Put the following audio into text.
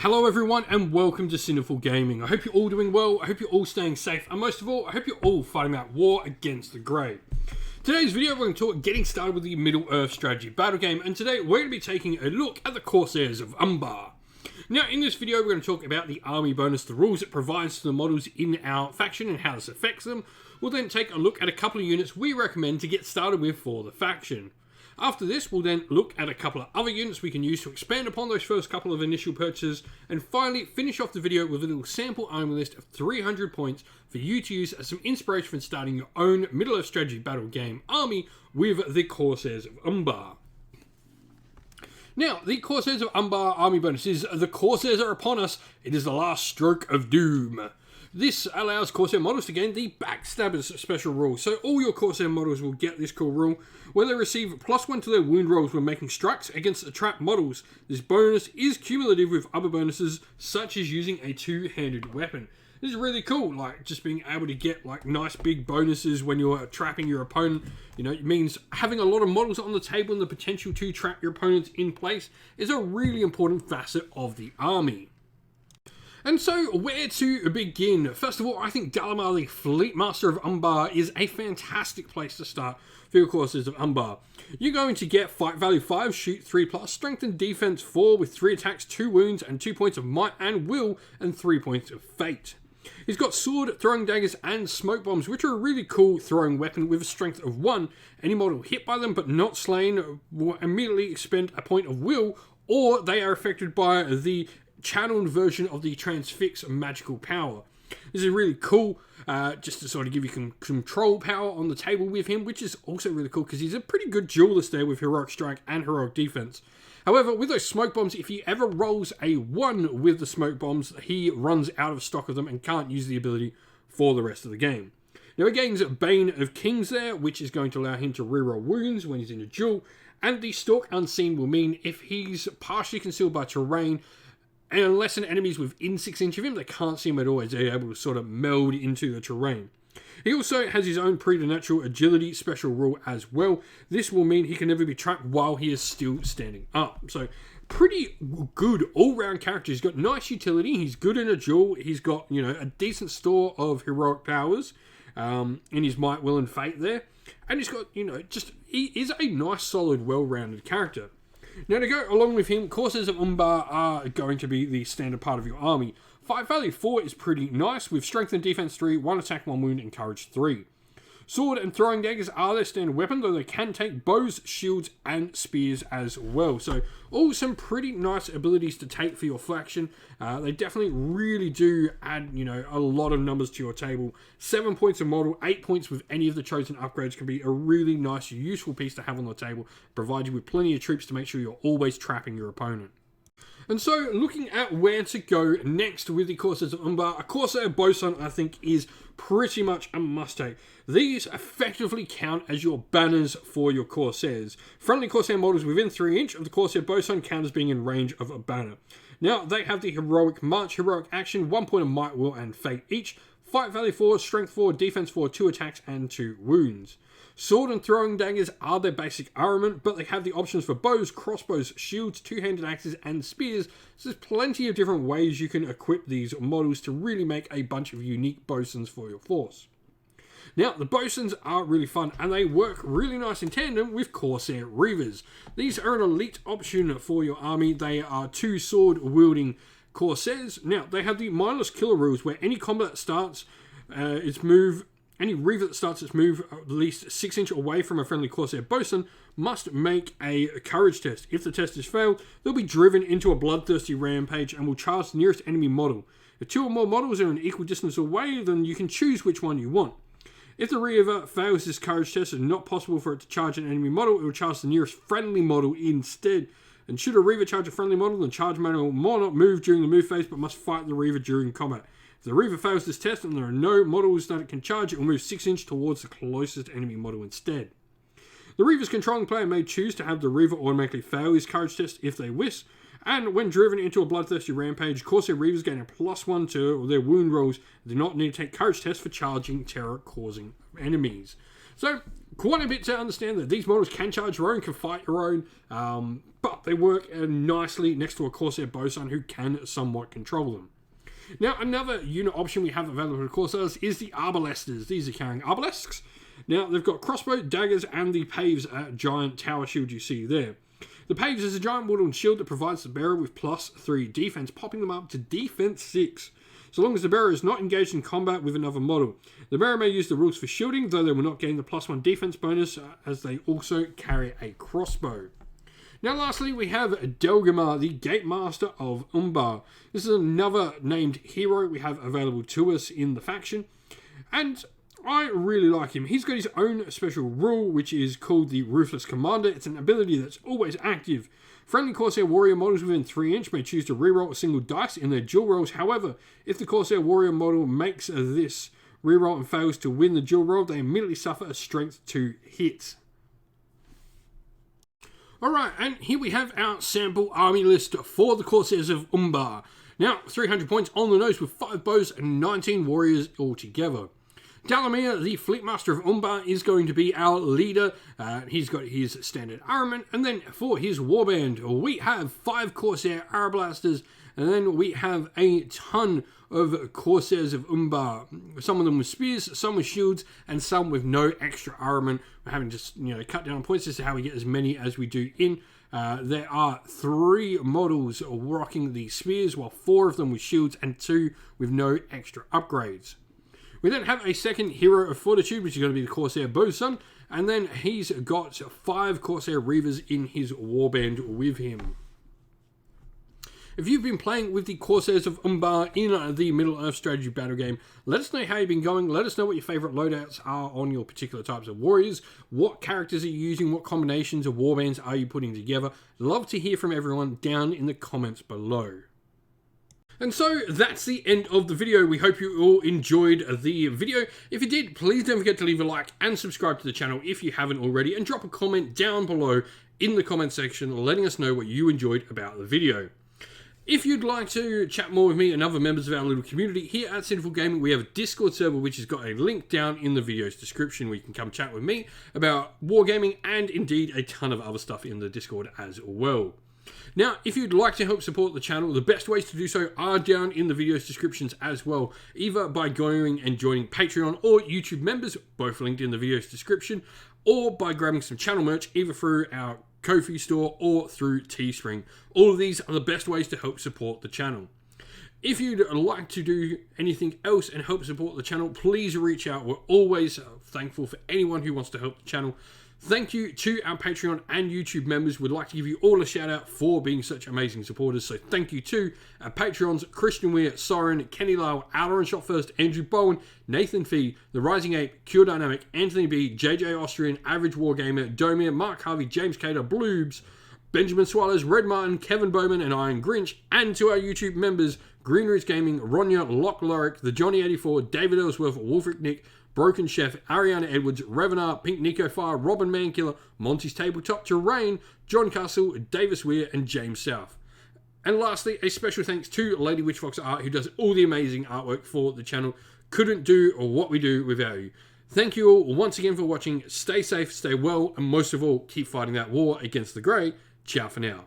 Hello everyone and welcome to Sinful Gaming. I hope you're all doing well, I hope you're all staying safe, and most of all, I hope you're all fighting that war against the grey. Today's video we're going to talk getting started with the Middle-earth strategy battle game, and today we're going to be taking a look at the Corsairs of Umbar. Now in this video we're going to talk about the army bonus, the rules it provides to the models in our faction and how this affects them. We'll then take a look at a couple of units we recommend to get started with for the faction. After this, we'll then look at a couple of other units we can use to expand upon those first couple of initial purchases, and finally finish off the video with a little sample army list of 300 points for you to use as some inspiration for starting your own Middle-earth strategy battle game army with the Corsairs of Umbar. Now, the Corsairs of Umbar army bonus is the Corsairs are upon us, it is the last stroke of doom. This allows Corsair models to gain the Backstabbers special rule, so all your Corsair models will get this cool rule, where they receive +1 to their wound rolls when making strikes against the trapped models. This bonus is cumulative with other bonuses, such as using a two-handed weapon. This is really cool, like just being able to get like nice big bonuses when you're trapping your opponent. You know, it means having a lot of models on the table and the potential to trap your opponents in place is a really important facet of the army. And so, where to begin? First of all, I think Dalamar, the Fleet Master of Umbar, is a fantastic place to start for your Corsairs of Umbar. You're going to get Fight Value 5, Shoot 3+, Strength and Defense 4 with 3 attacks, 2 wounds, and 2 points of Might and Will, and 3 points of Fate. He's got Sword, Throwing Daggers, and Smoke Bombs, which are a really cool throwing weapon with a strength of 1. Any model hit by them but not slain will immediately expend a point of Will, or they are affected by the channeled version of the Transfix magical power. This is really cool, just to sort of give you control power on the table with him, which is also really cool because he's a pretty good duelist there with Heroic Strike and Heroic Defense. However, with those Smoke Bombs, if he ever rolls a 1 with the Smoke Bombs, he runs out of stock of them and can't use the ability for the rest of the game. Now he gains Bane of Kings there, which is going to allow him to reroll wounds when he's in a duel, and the Stalk Unseen will mean if he's partially concealed by terrain, and unless an enemy's within 6 inches of him, they can't see him at all as they're able to sort of meld into the terrain. He also has his own preternatural agility special rule as well. This will mean he can never be trapped while he is still standing up. So, pretty good all-round character. He's got nice utility, he's good in a duel, he's got, you know, a decent store of heroic powers in his Might, Will, and Fate there. And he's got, you know, he is a nice, solid, well-rounded character. Now to go along with him, Corsairs of Umbar are going to be the standard part of your army. Fight Value 4 is pretty nice, with Strength and Defense 3, 1 attack, 1 wound, and Courage 3. Sword and Throwing Daggers are their standard weapon, though they can take bows, shields, and spears as well. So, all some pretty nice abilities to take for your faction. They definitely really do add, you know, a lot of numbers to your table. 7 points a model, 8 points with any of the chosen upgrades can be a really nice, useful piece to have on the table. Provide you with plenty of troops to make sure you're always trapping your opponent. And so, looking at where to go next with the Corsairs of Umbar, a Corsair Bosun, I think, is pretty much a must-take. These effectively count as your banners for your Corsairs. Friendly Corsair models within 3 inches of the Corsair Bosun count as being in range of a banner. Now, they have the Heroic March, Heroic Action, 1 point of Might, Will, and Fate each, Fight Value 4, Strength 4, Defense 4, 2 attacks, and 2 wounds. Sword and Throwing Daggers are their basic armament, but they have the options for bows, crossbows, shields, two-handed axes, and spears. So there's plenty of different ways you can equip these models to really make a bunch of unique bosuns for your force. Now, the bosuns are really fun, and they work really nice in tandem with Corsair Reavers. These are an elite option for your army. They are 2 sword-wielding Corsairs. Now, they have the mindless killer rules, where any combat starts any Reaver that starts its move at least 6 inches away from a friendly Corsair Bosun must make a courage test. If the test is failed, they'll be driven into a bloodthirsty rampage and will charge the nearest enemy model. If 2 or more models are an equal distance away, then you can choose which one you want. If the Reaver fails this courage test and not possible for it to charge an enemy model, it will charge the nearest friendly model instead. And should a Reaver charge a friendly model, then charge model will not move during the move phase but must fight the Reaver during combat. If the Reaver fails this test and there are no models that it can charge, it will move 6 inches towards the closest enemy model instead. The Reaver's controlling player may choose to have the Reaver automatically fail his courage test if they wish, and when driven into a bloodthirsty rampage, Corsair Reavers gain a +1 to their wound rolls and do not need to take courage tests for charging terror-causing enemies. So, quite a bit to understand that these models can charge your own, can fight your own, but they work nicely next to a Corsair Bosun who can somewhat control them. Now, another unit option we have available to Corsairs is the Arbalesters. These are carrying Arbalesks. Now, they've got crossbow, daggers, and the Paves giant tower shield you see there. The Paves is a giant wooden shield that provides the bearer with +3 defense, popping them up to defense 6. So long as the bearer is not engaged in combat with another model. The bearer may use the rules for shielding, though they will not gain the +1 defense bonus, as they also carry a crossbow. Now lastly, we have Delgamar, the Gate Master of Umbar. This is another named hero we have available to us in the faction, and I really like him. He's got his own special rule, which is called the Ruthless Commander. It's an ability that's always active. Friendly Corsair Warrior models within 3 inch may choose to reroll a single dice in their duel rolls. However, if the Corsair Warrior model makes this reroll and fails to win the duel roll, they immediately suffer a strength 2 hit. Alright, and here we have our sample army list for the Corsairs of Umbar. Now, 300 points on the nose with 5 bows and 19 warriors altogether. Dalamir, the Fleetmaster of Umbar, is going to be our leader. He's got his standard armament. And then for his warband, we have 5 Corsair Arbalesters. And then we have a ton of Corsairs of Umbar. Some of them with spears, some with shields, and some with no extra armament. We're having to cut down on points as to how we get as many as we do in. There are 3 models rocking the spears, while 4 of them with shields and 2 with no extra upgrades. We then have a second Hero of Fortitude, which is going to be the Corsair Bosun, and then he's got 5 Corsair Reavers in his warband with him. If you've been playing with the Corsairs of Umbar in the Middle-earth strategy battle game, let us know how you've been going. Let us know what your favourite loadouts are on your particular types of warriors. What characters are you using? What combinations of warbands are you putting together? Love to hear from everyone down in the comments below. And so that's the end of the video. We hope you all enjoyed the video. If you did, please don't forget to leave a like and subscribe to the channel if you haven't already, and drop a comment down below in the comment section letting us know what you enjoyed about the video. If you'd like to chat more with me and other members of our little community here at Sinful Gaming, we have a Discord server which has got a link down in the video's description where you can come chat with me about wargaming and indeed a ton of other stuff in the Discord as well. Now, if you'd like to help support the channel, the best ways to do so are down in the video's descriptions as well, either by going and joining Patreon or YouTube members, both linked in the video's description, or by grabbing some channel merch, either through our Ko-fi store or through Teespring. All of these are the best ways to help support the channel. If you'd like to do anything else and help support the channel, please reach out. We're always thankful for anyone who wants to help the channel. Thank you to our Patreon and YouTube members. We'd like to give you all a shout out for being such amazing supporters. So thank you to our Patreons, Christian Weir, Soren, Kenny Lyle, Outer Shot First, Andrew Bowen, Nathan Fee, The Rising Ape, Cure Dynamic, Anthony B, JJ Austrian, Average Wargamer, Domir, Mark Harvey, James Cater, Bloobs, Benjamin Swallows, Red Martin, Kevin Bowman, and Iron Grinch, and to our YouTube members, Green Roots Gaming, Ronya, Lock Lorick, The Johnny 84, David Ellsworth, Wolfric Nick, Broken Chef, Ariana Edwards, Revenar, Pink Nico Fire, Robin Mankiller, Monty's Tabletop, Terrain, John Castle, Davis Weir, and James South. And lastly, a special thanks to Lady Witchfox Art, who does all the amazing artwork for the channel. Couldn't do what we do without you. Thank you all once again for watching. Stay safe, stay well, and most of all, keep fighting that war against the grey. Ciao for now.